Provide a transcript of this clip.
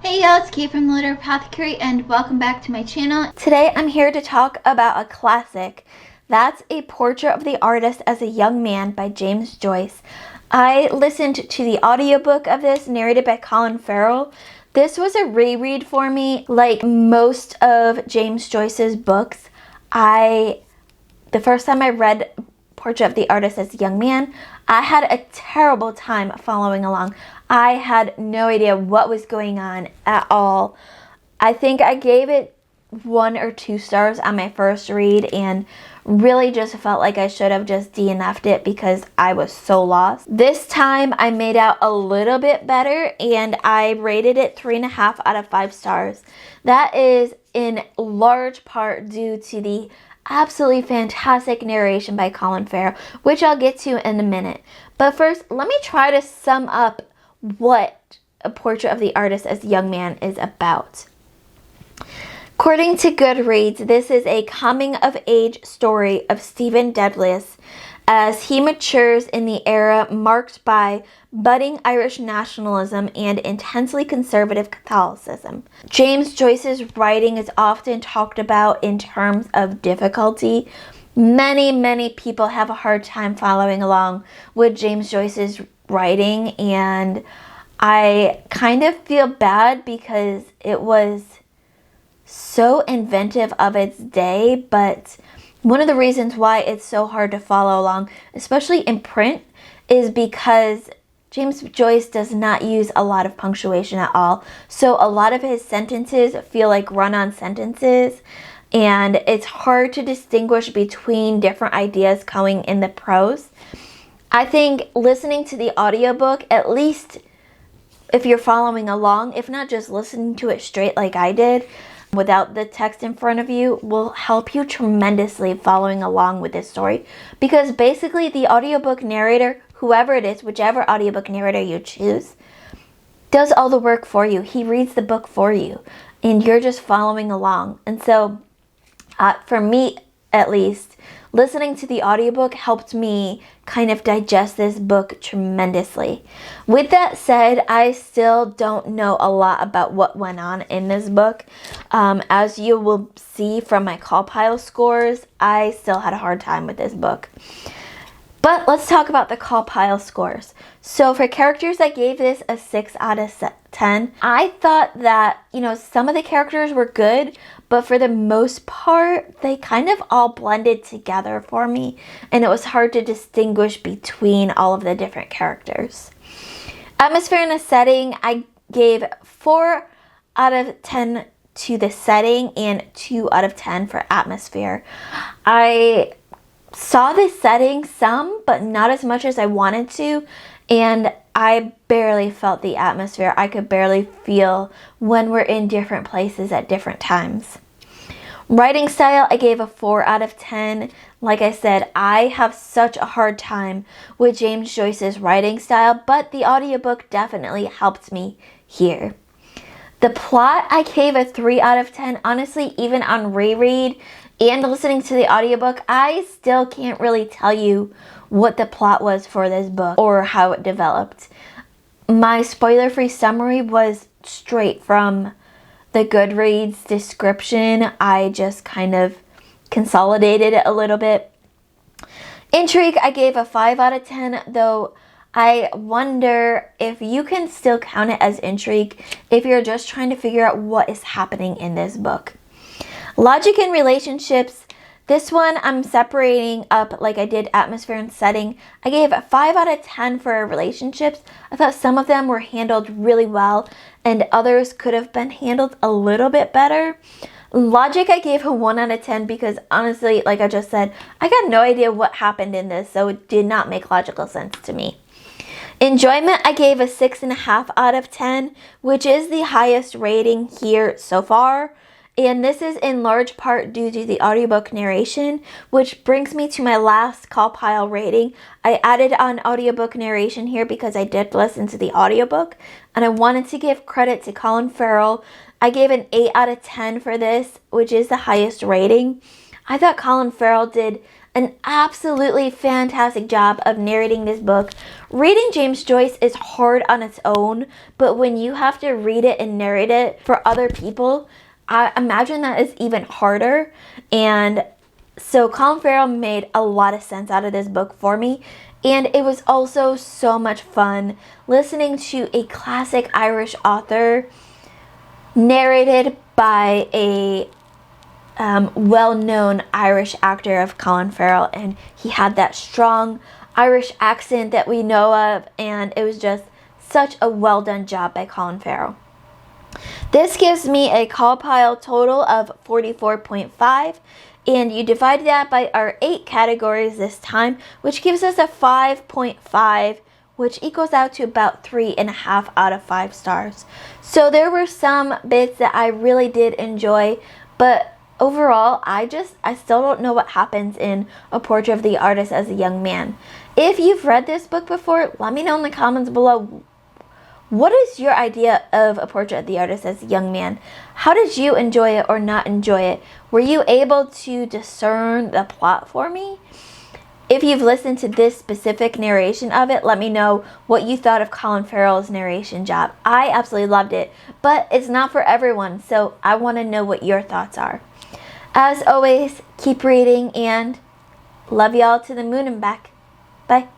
Hey y'all, it's Kate from the Apothecary and welcome back to my channel. Today I'm here to talk about a classic. That's A Portrait of the Artist as a Young Man by James Joyce. I listened to the audiobook of this, narrated by Colin Farrell. This was a reread for me. Like most of James Joyce's books, the first time I read Portrait of the Artist as a Young Man, I had a terrible time following along. I had no idea what was going on at all. I think I gave it 1 or 2 stars on my first read and really just felt like I should have just DNF'd it because I was so lost. This time I made out a little bit better and I rated it 3.5 out of 5 stars. That is in large part due to the absolutely fantastic narration by Colin Farrell, which I'll get to in a minute. But first, let me try to sum up what A Portrait of the Artist as a Young Man is about. According to Goodreads, this is a coming-of-age story of Stephen Dedalus as he matures in the era marked by budding Irish nationalism and intensely conservative Catholicism. James Joyce's writing is often talked about in terms of difficulty. Many people have a hard time following along with James Joyce's writing, and I kind of feel bad because it was so inventive of its day, but one of the reasons why it's so hard to follow along, especially in print, is because James Joyce does not use a lot of punctuation at all. So a lot of his sentences feel like run-on sentences, and it's hard to distinguish between different ideas coming in the prose. I think listening to the audiobook, at least if you're following along, if not just listening to it straight like I did, without the text in front of you, will help you tremendously following along with this story. Because basically the audiobook narrator, whoever it is, whichever audiobook narrator you choose, does all the work for you. He reads the book for you and you're just following along. And so for me, at least, listening to the audiobook helped me kind of digest this book tremendously. With that said, I still don't know a lot about what went on in this book. As you will see from my call pile scores, I still had a hard time with this book. But let's talk about the call pile scores. So for characters, I gave this a 6 out of 10. I thought that, some of the characters were good, but for the most part, they kind of all blended together for me, and it was hard to distinguish between all of the different characters. Atmosphere and the setting, I gave 4 out of 10 to the setting and 2 out of 10 for atmosphere. I saw the setting some, but not as much as I wanted to, and I barely felt the atmosphere. I could barely feel when we're in different places at different times. Writing style, I gave a 4 out of 10. Like I said, I have such a hard time with James Joyce's writing style, but the audiobook definitely helped me here. The plot, I gave a 3 out of 10. Honestly, even on reread and listening to the audiobook, I still can't really tell you what the plot was for this book or how it developed. My spoiler-free summary was straight from the Goodreads description. I just kind of consolidated it a little bit. Intrigue, I gave a 5 out of 10, though I wonder if you can still count it as intrigue if you're just trying to figure out what is happening in this book. Logic and relationships, this one I'm separating up like I did atmosphere and setting. I gave a 5 out of 10 for relationships. I thought some of them were handled really well and others could have been handled a little bit better. Logic, I gave a 1 out of 10 because honestly, like I just said, I got no idea what happened in this, so it did not make logical sense to me. Enjoyment, I gave a 6.5 out of 10, which is the highest rating here so far. And this is in large part due to the audiobook narration, which brings me to my last call pile rating. I added on audiobook narration here because I did listen to the audiobook, and I wanted to give credit to Colin Farrell. I gave an 8 out of 10 for this, which is the highest rating. I thought Colin Farrell did an absolutely fantastic job of narrating this book. Reading James Joyce is hard on its own, but when you have to read it and narrate it for other people, I imagine that is even harder. And so Colin Farrell made a lot of sense out of this book for me. And it was also so much fun listening to a classic Irish author narrated by a well-known Irish actor of Colin Farrell, and he had that strong Irish accent that we know of, and it was just such a well done job by Colin Farrell. This gives me a call pile total of 44.5, and you divide that by our 8 categories this time, which gives us a 5.5, which equals out to about 3.5 out of 5 stars. So there were some bits that I really did enjoy, but overall, I still don't know what happens in A Portrait of the Artist as a Young Man. If you've read this book before, let me know in the comments below. What is your idea of A Portrait of the Artist as a Young Man? How did you enjoy it or not enjoy it? Were you able to discern the plot for me? If you've listened to this specific narration of it, let me know what you thought of Colin Farrell's narration job. I absolutely loved it, but it's not for everyone, so I want to know what your thoughts are. As always, keep reading and love y'all to the moon and back. Bye.